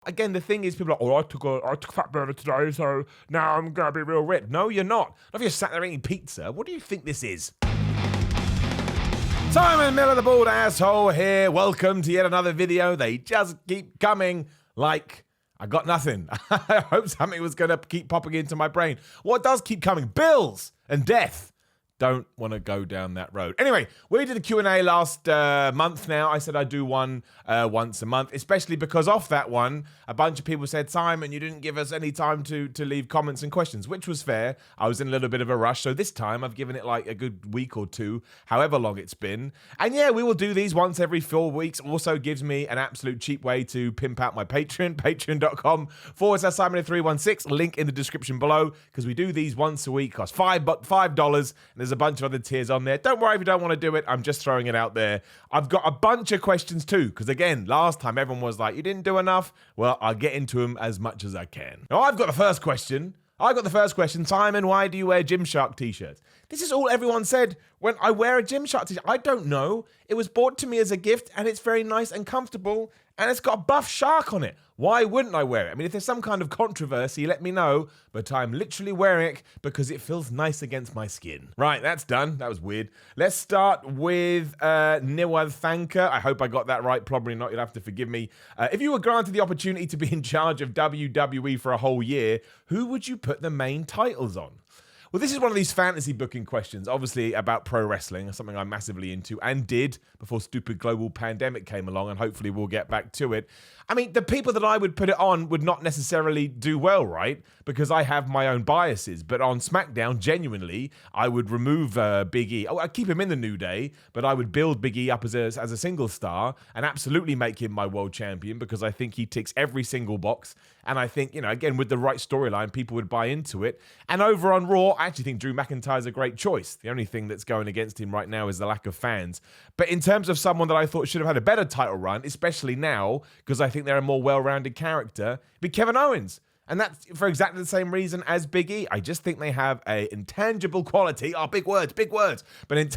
Again, the thing is, people are like, I took fat burner today, so now I'm going to be real ripped. No, you're not. Not if you're sat there eating pizza. What do you think this is? Simon Miller, the bald asshole here. Welcome to yet another video. They just keep coming like I got nothing. I hope something was going to keep popping into my brain. What does keep coming? Bills and death. Don't want to go down that road. Anyway, we did a Q&A last month now. I said I'd do one once a month, especially because off that one, a bunch of people said, Simon, you didn't give us any time to leave comments and questions, which was fair. I was in a little bit of a rush. So this time I've given it like a good week or two, however long it's been. And yeah, we will do these once every 4 weeks. Also gives me an absolute cheap way to pimp out my Patreon, patreon.com/Simon316. Link in the description below, because we do these once a week. Cost $5. And there's a bunch of other tiers on there. Don't worry if you don't want to do it. I'm just throwing it out there. I've got a bunch of questions too, because again, last time everyone was like, you didn't do enough. Well, I'll get into them as much as I can. Now, I've got the first question. Simon, why do you wear Gymshark t-shirts? This is all everyone said when I wear a Gymshark t-shirt. I don't know. It was bought to me as a gift, and it's very nice and comfortable, and it's got a buff shark on it. Why wouldn't I wear it? I mean, if there's some kind of controversy, let me know, but I'm literally wearing it because it feels nice against my skin. Right, that's done. That was weird. Let's start with Niwadthanka. I hope I got that right. Probably not. You'll have to forgive me. If you were granted the opportunity to be in charge of WWE for a whole year, who would you put the main titles on? Well, this is one of these fantasy booking questions, obviously about pro wrestling, something I'm massively into and did before stupid global pandemic came along, and hopefully we'll get back to it. I mean, the people that I would put it on would not necessarily do well, right? Because I have my own biases. But on SmackDown, genuinely, I would remove Big E. I'd keep him in the New Day, but I would build Big E up as a single star and absolutely make him my world champion, because I think he ticks every single box. And I think, you know, again, with the right storyline, people would buy into it. And over on Raw, I actually think Drew McIntyre's a great choice. The only thing that's going against him right now is the lack of fans. But in terms of someone that I thought should have had a better title run, especially now, because I think they're a more well-rounded character, it'd be Kevin Owens. And that's for exactly the same reason as Big E. I just think they have an intangible quality. Oh, big words. But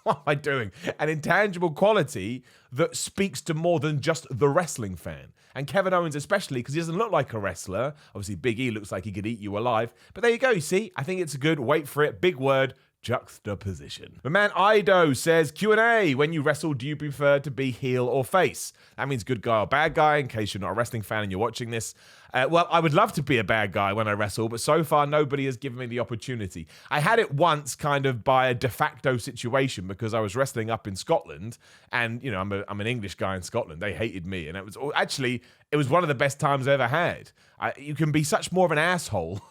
what am I doing? An intangible quality that speaks to more than just the wrestling fan. And Kevin Owens especially, because he doesn't look like a wrestler. Obviously, Big E looks like he could eat you alive. But there you go, you see? I think it's a good, wait for it, big word, juxtaposition. The man Ido says, Q&A, when you wrestle, do you prefer to be heel or face? That means good guy or bad guy, in case you're not a wrestling fan and you're watching this. Well, I would love to be a bad guy when I wrestle, but so far nobody has given me the opportunity. I had it once kind of by a de facto situation, because I was wrestling up in Scotland, and, you know, I'm an English guy in Scotland. They hated me, and it was one of the best times I ever had. You can be such more of an asshole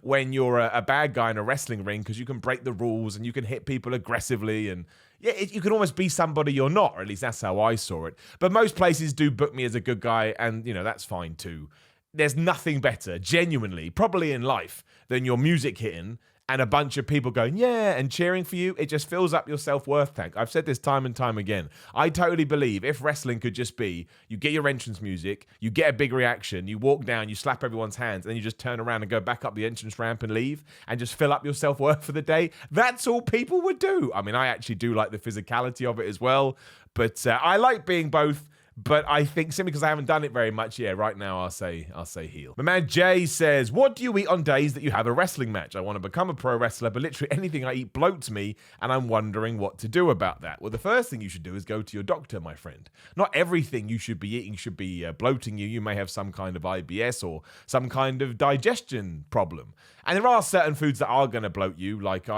when you're a bad guy in a wrestling ring, because you can break the rules and you can hit people aggressively, and yeah, you can almost be somebody you're not, or at least that's how I saw it. But most places do book me as a good guy, and, you know, that's fine too. There's nothing better, genuinely, probably in life, than your music hitting and a bunch of people going, yeah, and cheering for you. It just fills up your self-worth tank. I've said this time and time again. I totally believe if wrestling could just be, you get your entrance music, you get a big reaction, you walk down, you slap everyone's hands, and then you just turn around and go back up the entrance ramp and leave, and just fill up your self-worth for the day. That's all people would do. I mean, I actually do like the physicality of it as well, but I like being both. But I think simply because I haven't done it very much, yeah, right now I'll say heel. My man Jay says, what do you eat on days that you have a wrestling match? I want to become a pro wrestler, but literally anything I eat bloats me, and I'm wondering what to do about that. Well, the first thing you should do is go to your doctor, my friend. Not everything you should be eating should be bloating you. You may have some kind of IBS or some kind of digestion problem. And there are certain foods that are going to bloat you, like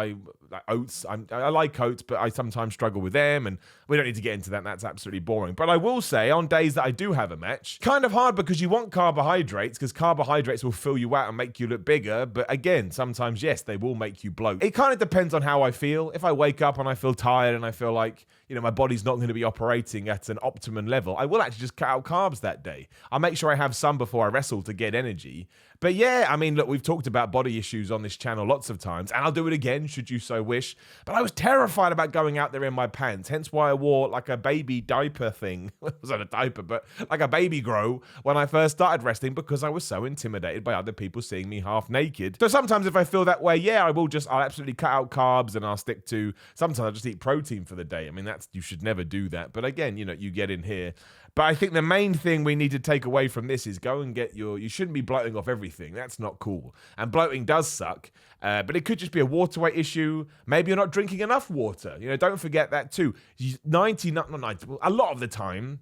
oats. I like oats, but I sometimes struggle with them, and we don't need to get into that. That's absolutely boring. But I will say, on days that I do have a match, kind of hard because you want carbohydrates, because carbohydrates will fill you out and make you look bigger. But again, sometimes, yes, they will make you bloat. It kind of depends on how I feel. If I wake up and I feel tired and I feel like, you know, my body's not going to be operating at an optimum level, I will actually just cut out carbs that day. I'll make sure I have some before I wrestle to get energy. But yeah, I mean, look, we've talked about body issues on this channel lots of times, and I'll do it again should you so I wish. But I was terrified about going out there in my pants, hence why I wore like a baby diaper thing. It wasn't a diaper, but like a baby grow when I first started wrestling, because I was so intimidated by other people seeing me half naked. So sometimes if I feel that way, yeah, I'll absolutely cut out carbs and I'll stick to, sometimes I just eat protein for the day. I mean, you should never do that. But again, you get in here. But I think the main thing we need to take away from this is go and get you shouldn't be bloating off everything. That's not cool. And bloating does suck. But it could just be a water weight issue. Maybe you're not drinking enough water. Don't forget that too. A lot of the time,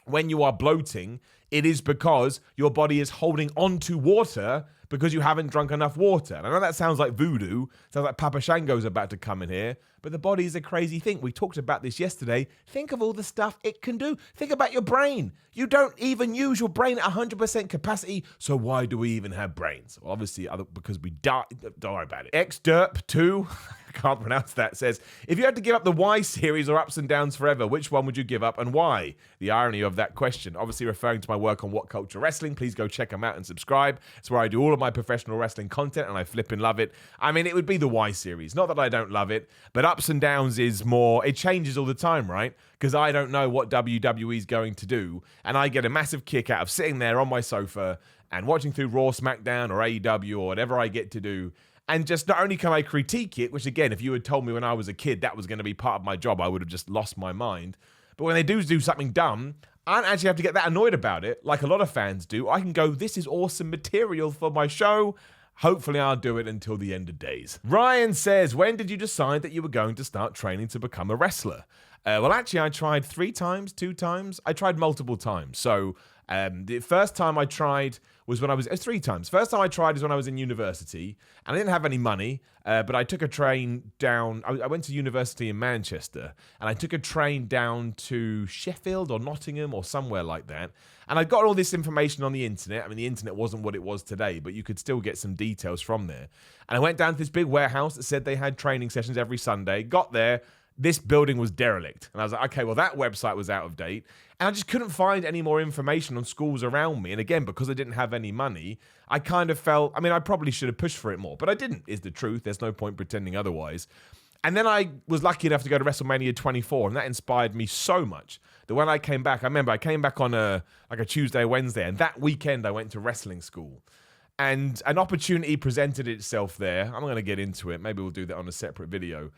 when you are bloating, it is because your body is holding on to water because you haven't drunk enough water. And I know that sounds like voodoo, sounds like Papa Shango's about to come in here, but the body is a crazy thing. We talked about this yesterday. Think of all the stuff it can do. Think about your brain. You don't even use your brain at 100% capacity, so why do we even have brains? Well, obviously, because we die. Don't worry about it. XDerp2, I can't pronounce that, says, if you had to give up the Y series or Ups and Downs forever, which one would you give up and why? The irony of that question, obviously referring to my work on What Culture Wrestling. Please go check them out and subscribe. It's where I do all of my professional wrestling content, and I flip and love it. I mean, it would be the Y series. Not that I don't love it, but Ups and Downs is more, it changes all the time, right? Because I don't know what WWE is going to do, and I get a massive kick out of sitting there on my sofa and watching through Raw, SmackDown, or AEW, or whatever I get to do. And just not only can I critique it, which again, if you had told me when I was a kid that was going to be part of my job, I would have just lost my mind. But when they do something dumb, I don't actually have to get that annoyed about it, like a lot of fans do. I can go, this is awesome material for my show. Hopefully I'll do it until the end of days. Ryan says, when did you decide that you were going to start training to become a wrestler? Well, actually, I tried 3 times, 2 times. I tried multiple times. So the first time I tried was when I was 3 times. First time I tried is when I was in university, and I didn't have any money, but I took a train down. I went to university in Manchester, and I took a train down to Sheffield or Nottingham or somewhere like that. And I got all this information on the internet. I mean, the internet wasn't what it was today, but you could still get some details from there. And I went down to this big warehouse that said they had training sessions every Sunday. Got there. This building was derelict. And I was like, okay, well, that website was out of date. And I just couldn't find any more information on schools around me. And again, because I didn't have any money, I kind of felt, I mean, I probably should have pushed for it more, but I didn't, is the truth. There's no point pretending otherwise. And then I was lucky enough to go to WrestleMania 24, and that inspired me so much that when I came back, I remember I came back on a Tuesday, Wednesday, and that weekend I went to wrestling school. And an opportunity presented itself there. I'm not going to get into it. Maybe we'll do that on a separate video.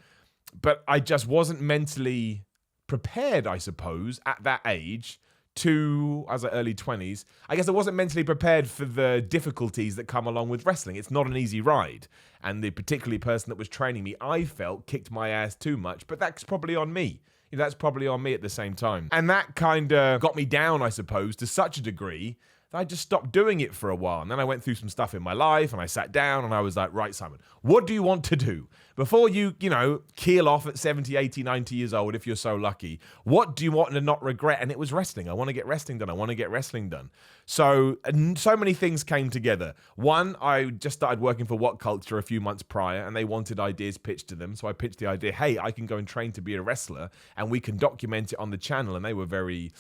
But I just wasn't mentally prepared, I suppose, at that age to, I was like early 20s, I guess I wasn't mentally prepared for the difficulties that come along with wrestling. It's not an easy ride. And the particularly person that was training me, I felt, kicked my ass too much. But that's probably on me. That's probably on me at the same time. And that kind of got me down, I suppose, to such a degree I just stopped doing it for a while. And then I went through some stuff in my life and I sat down and I was like, right, Simon, what do you want to do? Before you keel off at 70, 80, 90 years old, if you're so lucky, what do you want to not regret? And it was wrestling. I want to get wrestling done. So many things came together. One, I just started working for What Culture a few months prior and they wanted ideas pitched to them. So I pitched the idea, hey, I can go and train to be a wrestler and we can document it on the channel. And they were very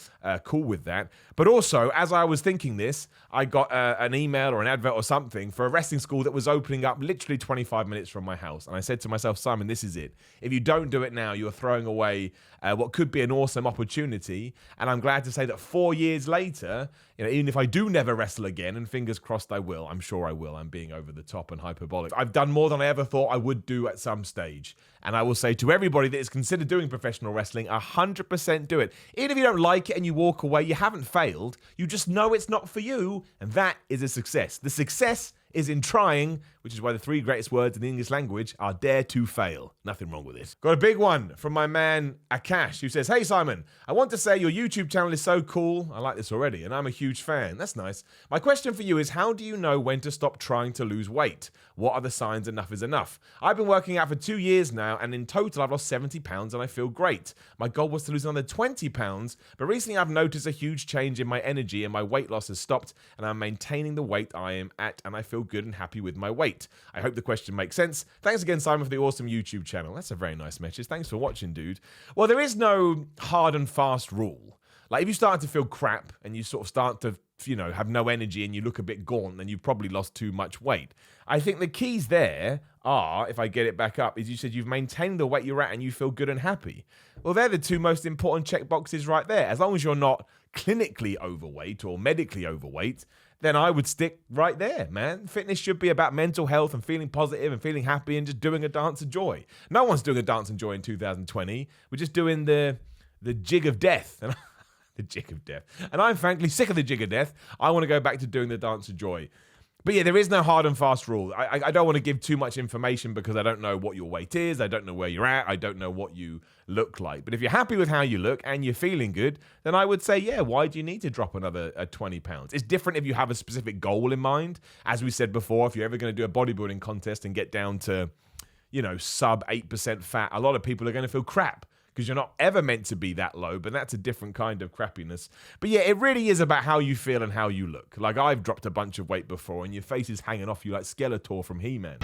cool with that. But also, as I was thinking this, I got an email or an advert or something for a wrestling school that was opening up literally 25 minutes from my house. And I said to myself, Simon, this is it. If you don't do it now, you're throwing away what could be an awesome opportunity. And I'm glad to say that 4 years later, even if I do never wrestle again, and fingers crossed I will, I'm sure I will, I'm being over the top and hyperbolic, I've done more than I ever thought I would do at some stage. And I will say to everybody that is considered doing professional wrestling, 100% do it. Even if you don't like it and you walk away, you haven't failed. You just know it's not for you, and that is a success. The success is in trying, which is why the 3 greatest words in the English language are dare to fail. Nothing wrong with it. Got a big one from my man Akash, who says, hey Simon, I want to say your YouTube channel is so cool. I like this already, and I'm a huge fan. That's nice. My question for you is, how do you know when to stop trying to lose weight? What are the signs enough is enough? I've been working out for 2 years now, and in total I've lost 70 pounds and I feel great. My goal was to lose another 20 pounds, but recently I've noticed a huge change in my energy and my weight loss has stopped, and I'm maintaining the weight I am at, and I feel good and happy with my weight. I hope the question makes sense. Thanks again, Simon, for the awesome YouTube channel. That's a very nice message. Thanks for watching, dude. Well, there is no hard and fast rule. Like, if you start to feel crap and you sort of start to have no energy and you look a bit gaunt, then you've probably lost too much weight. I think the keys there are, if I get it back up, is you said you've maintained the weight you're at and you feel good and happy. Well, they're the two most important check boxes right there. As long as you're not clinically overweight or medically overweight, then I would stick right there, man. Fitness should be about mental health and feeling positive and feeling happy and just doing a dance of joy. No one's doing a dance of joy in 2020. We're just doing the jig of death. The jig of death. And I'm frankly sick of the jig of death. I want to go back to doing the dance of joy. But yeah, there is no hard and fast rule. I don't want to give too much information because I don't know what your weight is. I don't know where you're at. I don't know what you look like. But if you're happy with how you look and you're feeling good, then I would say, yeah, why do you need to drop another 20 pounds? It's different if you have a specific goal in mind. As we said before, if you're ever going to do a bodybuilding contest and get down to, sub 8% fat, a lot of people are going to feel crap, because you're not ever meant to be that low, but that's a different kind of crappiness. But yeah, it really is about how you feel and how you look. Like, I've dropped a bunch of weight before, and your face is hanging off you like Skeletor from He-Man.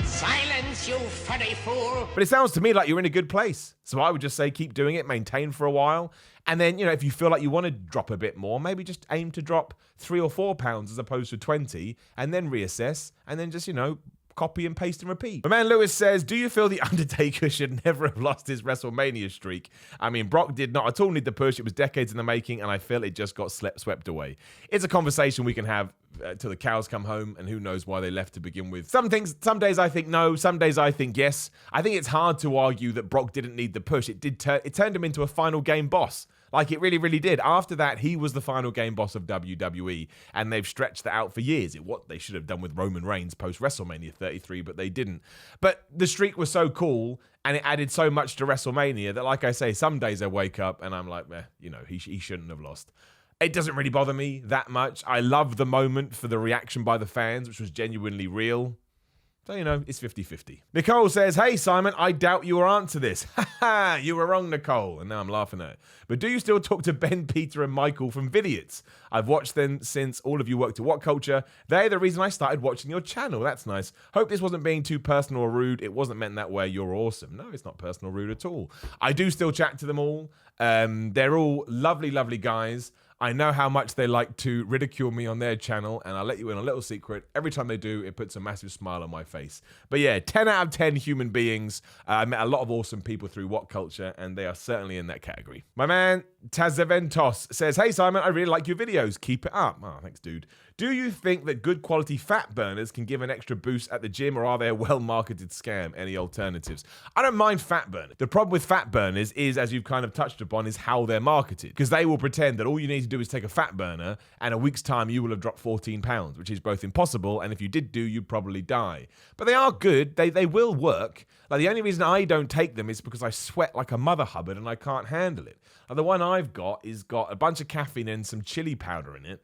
Silence, you funny fool! But it sounds to me like you're in a good place. So I would just say keep doing it, maintain for a while. And then, if you feel like you want to drop a bit more, maybe just aim to drop 3 or 4 pounds as opposed to 20, and then reassess, and then just, copy and paste and repeat. My man Lewis says, do you feel the Undertaker should never have lost his WrestleMania streak? I mean, Brock did not at all need the push. It was decades in the making, and I feel it just got swept away. It's a conversation we can have till the cows come home, and who knows why they left to begin with. Some days I think no, some days I think yes. I think it's hard to argue that Brock didn't need the push. It turned him into a final game boss. Like, it really, really did. After that, he was the final game boss of WWE, and they've stretched that out for years. What they should have done with Roman Reigns post-WrestleMania 33, but they didn't. But the streak was so cool, and it added so much to WrestleMania that, like I say, some days I wake up and I'm like, he shouldn't have lost. It doesn't really bother me that much. I love the moment for the reaction by the fans, which was genuinely real. So, it's 50-50. Nicole says, hey, Simon, I doubt you will answer this. Ha, you were wrong, Nicole. And now I'm laughing at it. But do you still talk to Ben, Peter, and Michael from Vidiots? I've watched them since all of you worked at What Culture. They're the reason I started watching your channel. That's nice. Hope this wasn't being too personal or rude. It wasn't meant that way. You're awesome. No, it's not personal or rude at all. I do still chat to them all. They're all lovely, lovely guys. I know how much they like to ridicule me on their channel, and I'll let you in a little secret. Every time they do, it puts a massive smile on my face. But yeah, 10 out of 10 human beings. I met a lot of awesome people through What Culture, and they are certainly in that category. My man, Tazeventos, says, hey, Simon, I really like your videos. Keep it up. Oh, thanks, dude. Do you think that good quality fat burners can give an extra boost at the gym, or are they a well-marketed scam? Any alternatives? I don't mind fat burners. The problem with fat burners is, as you've kind of touched upon, is how they're marketed. Because they will pretend that all you need to do is take a fat burner, and a week's time you will have dropped 14 pounds, which is both impossible, and if you did do, you'd probably die. But they are good. They will work. Like, the only reason I don't take them is because I sweat like a mother hubbard and I can't handle it. Like, the one I've got is got a bunch of caffeine and some chili powder in it.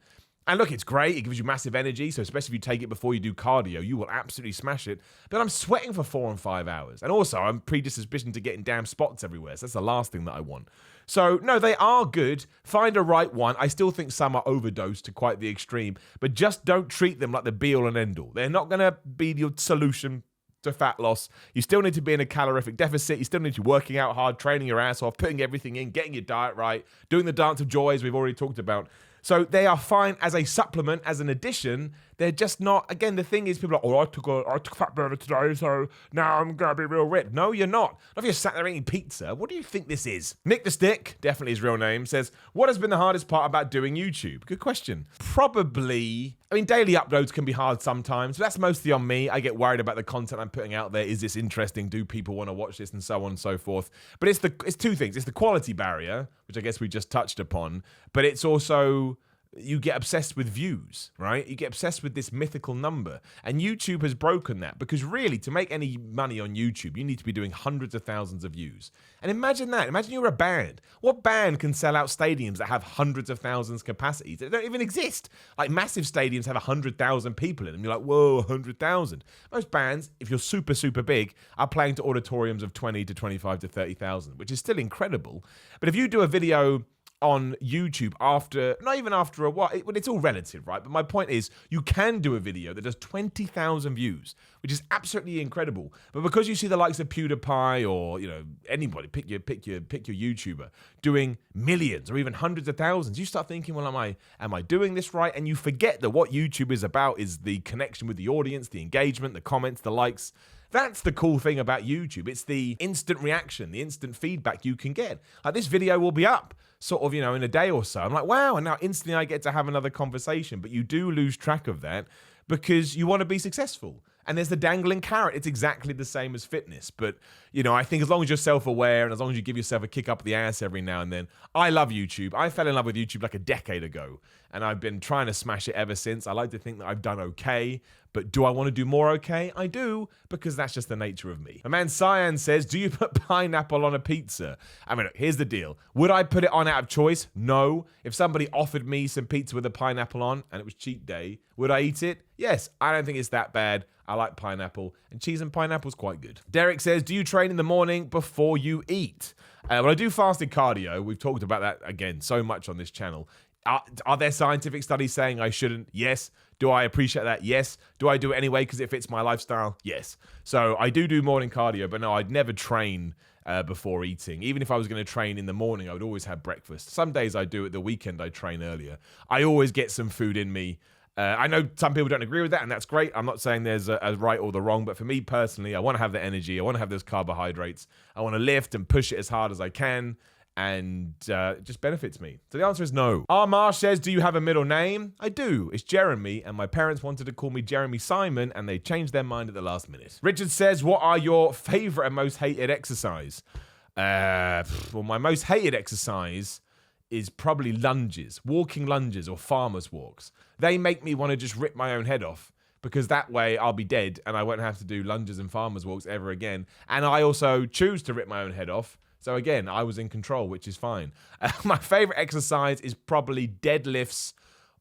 And look, it's great. It gives you massive energy. So especially if you take it before you do cardio, you will absolutely smash it. But I'm sweating for 4 and 5 hours. And also, I'm predispositioned to getting damn spots everywhere. So that's the last thing that I want. So, no, they are good. Find a right one. I still think some are overdosed to quite the extreme. But just don't treat them like the be-all and end-all. They're not going to be your solution to fat loss. You still need to be in a calorific deficit. You still need to be working out hard, training your ass off, putting everything in, getting your diet right, doing the dance of joy, as we've already talked about. So they are fine as a supplement, as an addition. They're just not, again, the thing is, people are like, I took a fat burner today, so now I'm going to be real ripped. No, you're not. Not if you're sat there eating pizza. What do you think this is? Nick the Stick, definitely his real name, says, what has been the hardest part about doing YouTube? Good question. Probably, daily uploads can be hard sometimes. So that's mostly on me. I get worried about the content I'm putting out there. Is this interesting? Do people want to watch this? And so on and so forth. But it's two things. It's the quality barrier, which I guess we just touched upon, but it's also, you get obsessed with views, right? You get obsessed with this mythical number. And YouTube has broken that, because really, to make any money on YouTube, you need to be doing hundreds of thousands of views. And imagine that. Imagine you're a band. What band can sell out stadiums that have hundreds of thousands capacities? They don't even exist. Like, massive stadiums have 100,000 people in them. You're like, whoa, 100,000. Most bands, if you're super, super big, are playing to auditoriums of 20 to 25 to 30,000, which is still incredible. But if you do a video on YouTube after, not even after a while, it's all relative, right? But my point is, you can do a video that does 20,000 views, which is absolutely incredible. But because you see the likes of PewDiePie or, anybody, pick your YouTuber, doing millions or even hundreds of thousands, you start thinking, well, am I doing this right? And you forget that what YouTube is about is the connection with the audience, the engagement, the comments, the likes. That's the cool thing about YouTube. It's the instant reaction, the instant feedback you can get. Like, this video will be up sort of, in a day or so. I'm like, wow, and now instantly I get to have another conversation. But you do lose track of that because you want to be successful. And there's the dangling carrot. It's exactly the same as fitness. But, I think as long as you're self-aware and as long as you give yourself a kick up the ass every now and then. I love YouTube. I fell in love with YouTube like a decade ago. And I've been trying to smash it ever since. I like to think that I've done okay. But do I want to do more okay? I do, because that's just the nature of me. My man Cyan says, do you put pineapple on a pizza? I mean, look, here's the deal. Would I put it on out of choice? No. If somebody offered me some pizza with a pineapple on and it was cheat day, would I eat it? Yes. I don't think it's that bad. I like pineapple, and cheese and pineapple's quite good. Derek says, do you train in the morning before you eat? Well, I do fasted cardio. We've talked about that, again, so much on this channel. Are there scientific studies saying I shouldn't? Yes. Do I appreciate that? Yes. Do I do it anyway because it fits my lifestyle? Yes. So I do morning cardio, but no, I'd never train before eating. Even if I was going to train in the morning, I would always have breakfast. Some days I do. At the weekend, I train earlier. I always get some food in me. I know some people don't agree with that, and that's great. I'm not saying there's a right or the wrong, but for me personally, I want to have the energy. I want to have those carbohydrates. I want to lift and push it as hard as I can, and it just benefits me. So the answer is no. Marsh says, do you have a middle name? I do. It's Jeremy, and my parents wanted to call me Jeremy Simon, and they changed their mind at the last minute. Richard says, what are your favorite and most hated exercise? Well, my most hated exercise is probably lunges, walking lunges or farmer's walks. They make me want to just rip my own head off, because that way I'll be dead and I won't have to do lunges and farmer's walks ever again. And I also choose to rip my own head off. So again, I was in control, which is fine. My favorite exercise is probably deadlifts,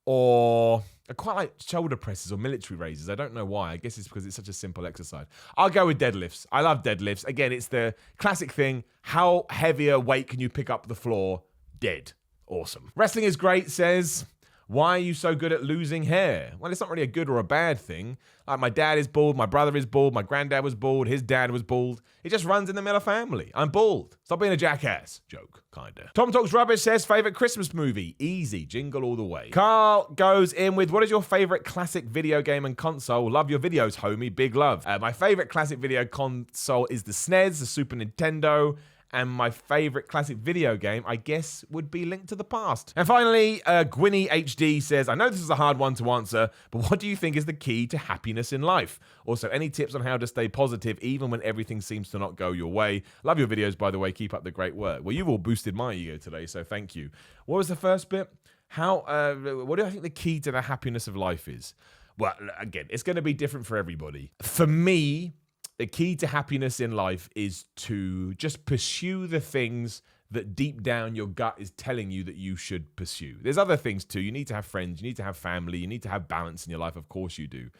or I quite like shoulder presses or military raises. I don't know why. I guess it's because it's such a simple exercise. I'll go with deadlifts. I love deadlifts. Again, it's the classic thing. How heavy a weight can you pick up the floor? Dead. Awesome. Wrestling is great says, why are you so good at losing hair? Well, it's not really a good or a bad thing. Like, my dad is bald, my brother is bald, my granddad was bald, his dad was bald. It just runs in the Miller family. I'm bald. Stop being a jackass. Joke, kinda. Tom Talks Rubbish says, favorite Christmas movie? Easy, Jingle All the Way. Carl goes in with, what is your favorite classic video game and console? Love your videos, homie. Big love. My favorite classic video console is the SNES, the Super Nintendo. And my favorite classic video game, I guess, would be Link to the Past. And finally, Gwynny HD says, I know this is a hard one to answer, but what do you think is the key to happiness in life? Also, any tips on how to stay positive even when everything seems to not go your way? Love your videos, by the way. Keep up the great work. Well, you've all boosted my ego today, so thank you. What was the first bit? What do I think the key to the happiness of life is? Well, again, it's going to be different for everybody. For me, the key to happiness in life is to just pursue the things that deep down your gut is telling you that you should pursue. There's other things too. You need to have friends. You need to have family. You need to have balance in your life. Of course you do.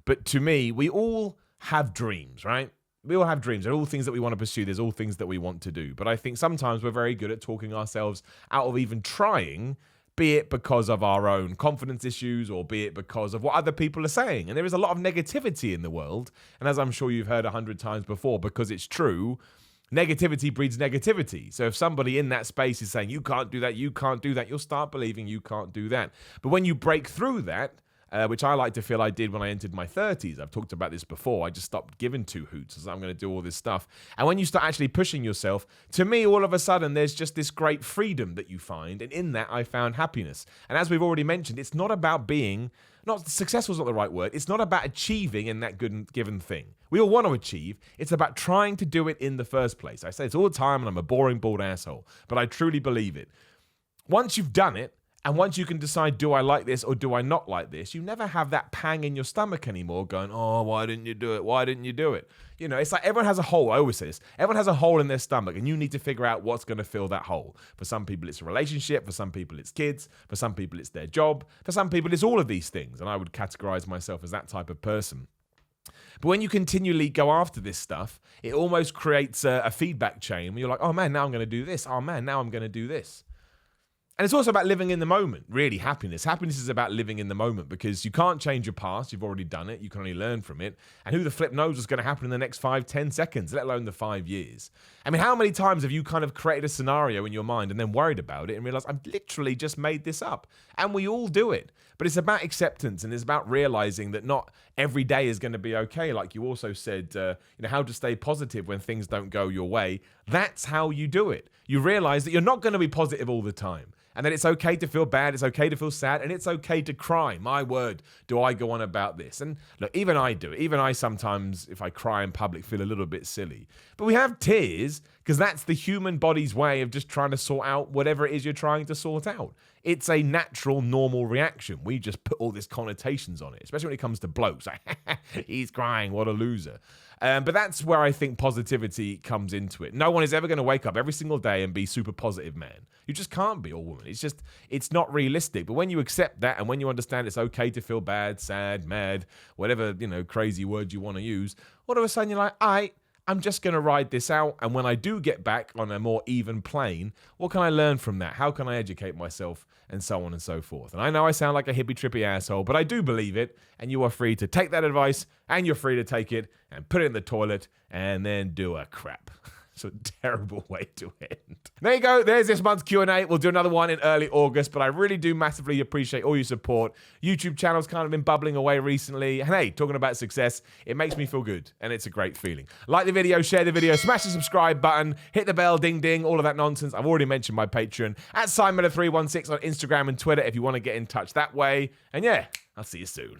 But to me, we all have dreams, right? We all have dreams. There are all things that we want to pursue. There's all things that we want to do. But I think sometimes we're very good at talking ourselves out of even trying, be it because of our own confidence issues or be it because of what other people are saying. And there is a lot of negativity in the world. And as I'm sure you've heard 100 times before, because it's true, negativity breeds negativity. So if somebody in that space is saying, you can't do that, you'll start believing you can't do that. But when you break through that, which I like to feel I did when I entered my 30s. I've talked about this before. I just stopped giving two hoots. So I'm going to do all this stuff. And when you start actually pushing yourself, to me, all of a sudden, there's just this great freedom that you find. And in that, I found happiness. And as we've already mentioned, it's not about being, not successful is not the right word. It's not about achieving in that good given thing. We all want to achieve. It's about trying to do it in the first place. I say this all the time, and I'm a boring, bald asshole. But I truly believe it. Once you've done it, and once you can decide, do I like this or do I not like this, you never have that pang in your stomach anymore going, oh, why didn't you do it? Why didn't you do it? You know, it's like everyone has a hole. I always say this. Everyone has a hole in their stomach, and you need to figure out what's going to fill that hole. For some people, it's a relationship. For some people, it's kids. For some people, it's their job. For some people, it's all of these things. And I would categorize myself as that type of person. But when you continually go after this stuff, it almost creates a feedback chain where you're like, oh, man, now I'm going to do this. Oh, man, now I'm going to do this. And it's also about living in the moment, really, happiness. Happiness is about living in the moment because you can't change your past. You've already done it. You can only learn from it. And who the flip knows what's going to happen in the next 5, 10 seconds, let alone the 5 years. I mean, how many times have you kind of created a scenario in your mind and then worried about it and realized, I've literally just made this up? And we all do it. But it's about acceptance and it's about realizing that not every day is going to be okay. Like you also said, how to stay positive when things don't go your way. That's how you do it. You realize that you're not going to be positive all the time. And that it's okay to feel bad, it's okay to feel sad, and it's okay to cry. My word, do I go on about this? And look, even I do it. Even I sometimes, if I cry in public, feel a little bit silly. But we have tears because that's the human body's way of just trying to sort out whatever it is you're trying to sort out. It's a natural, normal reaction. We just put all these connotations on it, especially when it comes to blokes. Like, he's crying, what a loser. But that's where I think positivity comes into it. No one is ever going to wake up every single day and be super positive, man. You just can't be, or woman. It's not realistic. But when you accept that and when you understand it's okay to feel bad, sad, mad, whatever, crazy words you want to use, all of a sudden you're like, I'm just going to ride this out. And when I do get back on a more even plane, what can I learn from that? How can I educate myself? And so on and so forth. And I know I sound like a hippie trippy asshole, but I do believe it. And you are free to take that advice and you're free to take it and put it in the toilet and then do a crap. It's a terrible way to end. There you go. There's this month's Q&A. We'll do another one in early August, but I really do massively appreciate all your support. YouTube channel's kind of been bubbling away recently. And hey, talking about success, it makes me feel good, and it's a great feeling. Like the video, share the video, smash the subscribe button, hit the bell, ding, ding, all of that nonsense. I've already mentioned my Patreon at SimonMiller316 on Instagram and Twitter if you want to get in touch that way. And yeah, I'll see you soon.